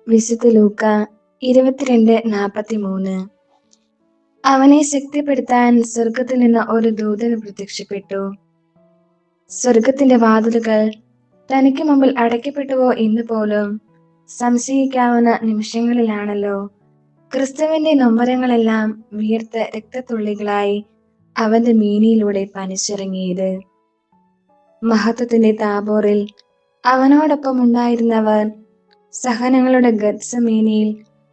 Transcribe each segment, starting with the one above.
വിശുദ്ധ ലൂക്ക 22:43. അവനെ ശക്തിപ്പെടുത്താൻ സ്വർഗത്തിൽ നിന്ന് ഒരു ദൂതൻ പ്രത്യക്ഷപ്പെട്ടു. സ്വർഗത്തിന്റെ വാതിലുകൾ തനിക്ക് മുമ്പിൽ അടയ്ക്കപ്പെട്ടുവോ എന്ന് പോലും സംശയിക്കാവുന്ന നിമിഷങ്ങളിലാണല്ലോ ക്രിസ്തുവിന്റെ നൊമ്പരങ്ങളെല്ലാം വീർത്ത രക്തത്തുള്ളികളായി അവന്റെ മീനിയിലൂടെ പനിച്ചിറങ്ങിയത്. മഹത്വത്തിന്റെ താബോറിൽ അവനോടൊപ്പം ഉണ്ടായിരുന്നവർ സഹനങ്ങളുടെ ഗത്സമേനിയിൽ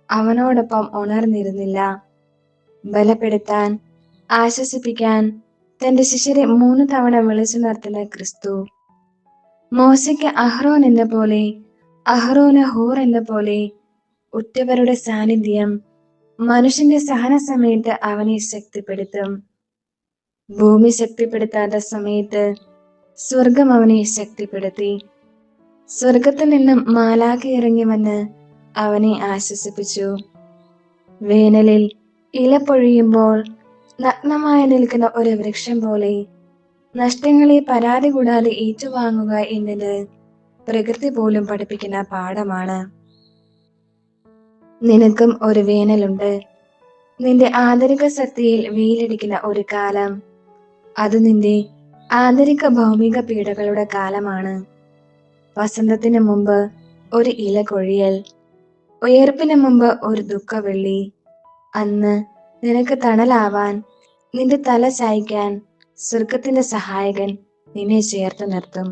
അവനോടൊപ്പം ഉണർന്നിരുന്നില്ല. ബലപ്പെടുത്താൻ, ആശ്വസിപ്പിക്കാൻ തന്റെ ശിഷ്യരെ 3 തവണ വിളിച്ചുണർത്തുന്ന ക്രിസ്തു, മോശയ്ക്ക് അഹ്റോൻ എന്ന പോലെ, അഹ്റോന് ഹൂർ എന്ന പോലെ ഉറ്റവരുടെ സാന്നിധ്യം മനുഷ്യന്റെ സഹന സമയത്ത് അവനെ ശക്തിപ്പെടുത്തും. ഭൂമി ശക്തിപ്പെടുത്താത്ത സമയത്ത് സ്വർഗം അവനെ ശക്തിപ്പെടുത്തി. സ്വർഗത്തിൽ നിന്നും മാലാഖ ഇറങ്ങി വന്ന് അവനെ ആശ്വസിപ്പിച്ചു. വേനലിൽ ഇല പൊഴിയുമ്പോൾ നഗ്നമായി നിൽക്കുന്ന ഒരു വൃക്ഷം പോലെ നഷ്ടങ്ങളെ പരാതി കൂടാതെ ഏറ്റുവാങ്ങുക എന്നത് പ്രകൃതി പോലും പഠിപ്പിക്കുന്ന പാഠമാണ്. നിനക്കും ഒരു വേനലുണ്ട്. നിന്റെ ആന്തരിക ശക്തിയിൽ വെയിലടിക്കുന്ന ഒരു കാലം. അത് നിന്റെ ആന്തരിക ഭൗമിക പീഡകളുടെ കാലമാണ്. വസന്തത്തിന് മുമ്പ് ഒരു ഇല കൊഴിയൽ, ഉയർപ്പിന് മുമ്പ് ഒരു ദുഃഖവെള്ളി. അന്ന് നിനക്ക് തണലാവാൻ, നിന്റെ തല ചായ്ക്കാൻ സ്വർഗത്തിന്റെ സഹായകൻ നിന്നെ ചേർത്ത് നിർത്തും.